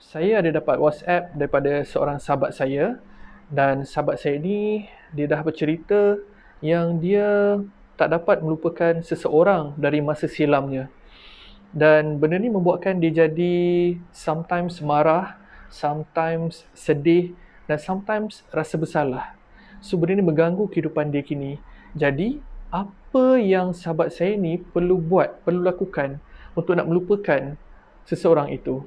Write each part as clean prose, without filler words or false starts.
Saya ada dapat WhatsApp daripada seorang sahabat saya, dan sahabat saya ni dia dah bercerita yang dia tak dapat melupakan seseorang dari masa silamnya. Dan benda ni membuatkan dia jadi sometimes marah, sometimes sedih dan sometimes rasa bersalah. So benda ni mengganggu kehidupan dia kini. Jadi apa yang sahabat saya ni perlu buat, perlu lakukan untuk nak melupakan seseorang itu?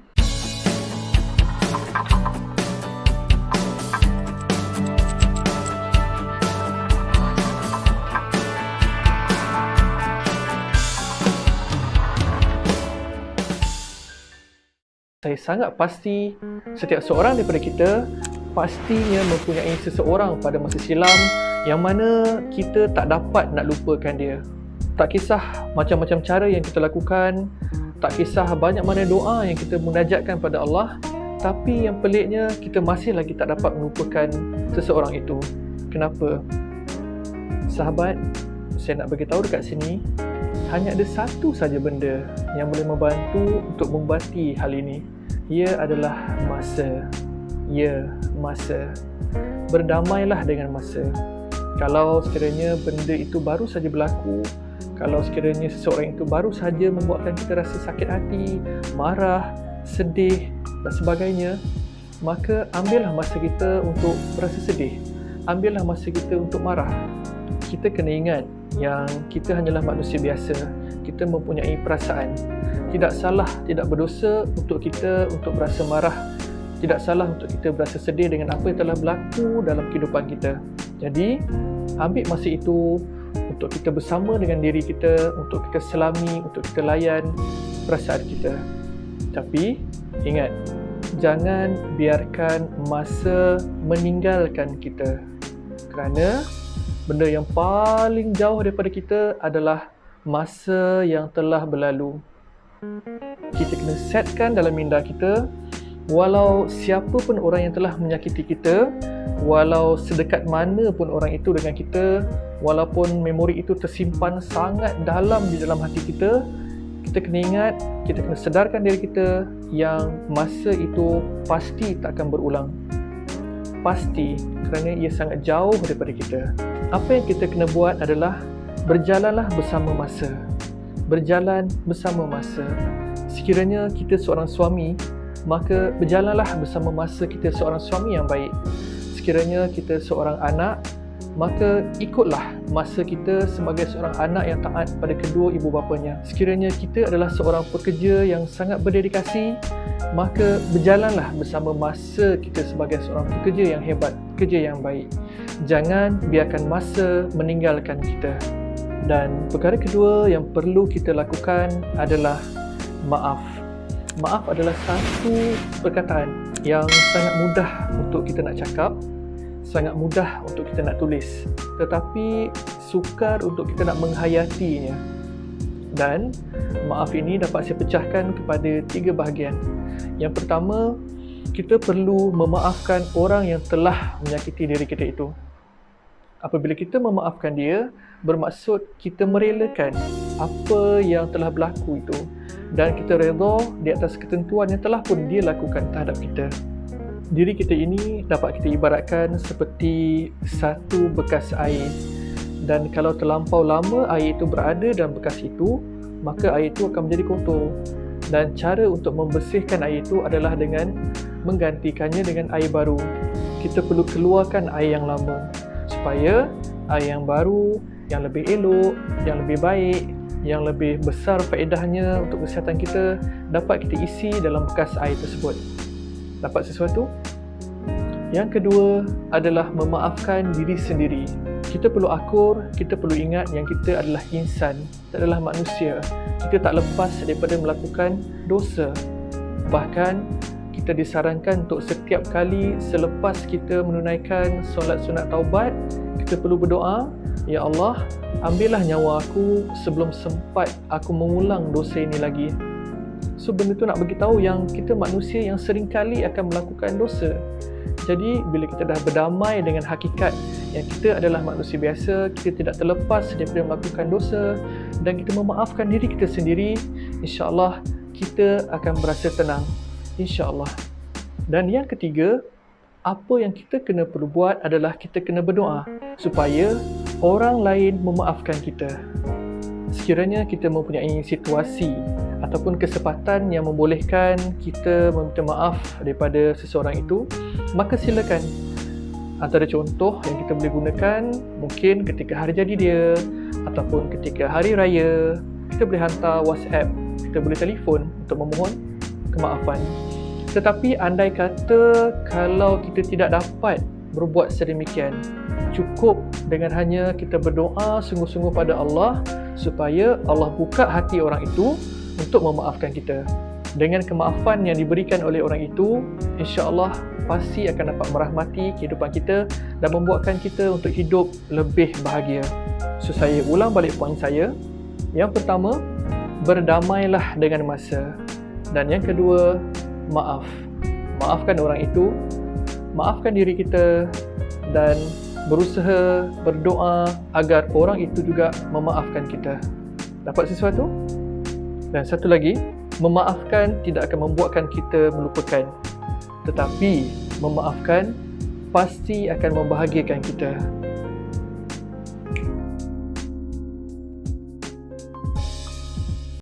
Saya sangat pasti setiap seorang daripada kita pastinya mempunyai seseorang pada masa silam yang mana kita tak dapat nak lupakan dia. Tak kisah macam-macam cara yang kita lakukan, tak kisah banyak mana doa yang kita munajatkan pada Allah, tapi yang peliknya kita masih lagi tak dapat melupakan seseorang itu. Kenapa? Sahabat, saya nak beritahu dekat sini, hanya ada satu saja benda yang boleh membantu untuk membati hal ini. Ia adalah masa. Ya, masa. Berdamailah dengan masa. Kalau sekiranya benda itu baru saja berlaku, kalau sekiranya seseorang itu baru saja membuatkan kita rasa sakit hati, marah, sedih dan sebagainya, maka ambillah masa kita untuk berasa sedih. Ambillah masa kita untuk marah. Kita kena ingat yang kita hanyalah manusia biasa. Kita mempunyai perasaan. Tidak salah, tidak berdosa untuk kita untuk berasa marah. Tidak salah untuk kita berasa sedih dengan apa yang telah berlaku dalam kehidupan kita. Jadi, ambil masa itu untuk kita bersama dengan diri kita, untuk kita selami, untuk kita layan perasaan kita. Tapi, ingat, jangan biarkan masa meninggalkan kita. Kerana benda yang paling jauh daripada kita adalah masa yang telah berlalu. Kita kena setkan dalam minda kita, walau siapa pun orang yang telah menyakiti kita, walau sedekat mana pun orang itu dengan kita, walaupun memori itu tersimpan sangat dalam di dalam hati kita, kita kena ingat, kita kena sedarkan diri kita yang masa itu pasti tak akan berulang. Pasti, kerana ia sangat jauh daripada kita. Apa yang kita kena buat adalah berjalanlah bersama masa. Berjalan bersama masa. Sekiranya kita seorang suami, maka berjalanlah bersama masa kita seorang suami yang baik. Sekiranya kita seorang anak, maka ikutlah masa kita sebagai seorang anak yang taat pada kedua ibu bapanya. Sekiranya kita adalah seorang pekerja yang sangat berdedikasi, maka berjalanlah bersama masa kita sebagai seorang pekerja yang hebat, pekerja yang baik. Jangan biarkan masa meninggalkan kita. Dan perkara kedua yang perlu kita lakukan adalah maaf. Maaf adalah satu perkataan yang sangat mudah untuk kita nak cakap, sangat mudah untuk kita nak tulis, tetapi sukar untuk kita nak menghayatinya. Dan maaf ini dapat saya pecahkan kepada 3 bahagian. Yang pertama, kita perlu memaafkan orang yang telah menyakiti diri kita itu. Apabila kita memaafkan dia, bermaksud kita merelakan apa yang telah berlaku itu dan kita redha di atas ketentuan yang telah pun dia lakukan terhadap kita. Diri kita ini dapat kita ibaratkan seperti satu bekas air, dan kalau terlampau lama air itu berada dalam bekas itu, maka air itu akan menjadi kotor. Dan cara untuk membersihkan air itu adalah dengan menggantikannya dengan air baru. Kita perlu keluarkan air yang lama supaya air yang baru, yang lebih elok, yang lebih baik, yang lebih besar faedahnya untuk kesihatan kita dapat kita isi dalam bekas air tersebut. Dapat sesuatu? Yang kedua adalah memaafkan diri sendiri. Kita perlu akur, kita perlu ingat yang kita adalah insan, kita adalah manusia. Kita tak lepas daripada melakukan dosa. Bahkan kita disarankan untuk setiap kali selepas kita menunaikan solat sunat taubat, kita perlu berdoa, Ya Allah, ambillah nyawa aku sebelum sempat aku mengulang dosa ini lagi. So benda tu nak beritahu yang kita manusia yang sering kali akan melakukan dosa. Jadi bila kita dah berdamai dengan hakikat yang kita adalah manusia biasa, kita tidak terlepas daripada melakukan dosa dan kita memaafkan diri kita sendiri, insya-Allah kita akan berasa tenang. InsyaAllah. Dan yang ketiga, apa yang kita kena perlu buat adalah kita kena berdoa supaya orang lain memaafkan kita. Sekiranya kita mempunyai situasi ataupun kesempatan yang membolehkan kita meminta maaf daripada seseorang itu, maka silakan. Antara contoh yang kita boleh gunakan mungkin ketika hari jadi dia ataupun ketika hari raya, kita boleh hantar WhatsApp, kita boleh telefon untuk memohon kemaafan. Tetapi andai kata kalau kita tidak dapat berbuat sedemikian, cukup dengan hanya kita berdoa sungguh-sungguh pada Allah supaya Allah buka hati orang itu untuk memaafkan kita. Dengan kemaafan yang diberikan oleh orang itu, insya-Allah pasti akan dapat merahmati kehidupan kita dan membuatkan kita untuk hidup lebih bahagia. So, saya ulang balik poin saya. Yang pertama, berdamailah dengan masa. Dan yang kedua, maaf. Maafkan orang itu, maafkan diri kita dan berusaha berdoa agar orang itu juga memaafkan kita. Dapat sesuatu? Dan satu lagi, memaafkan tidak akan membuatkan kita melupakan. Tetapi memaafkan pasti akan membahagiakan kita.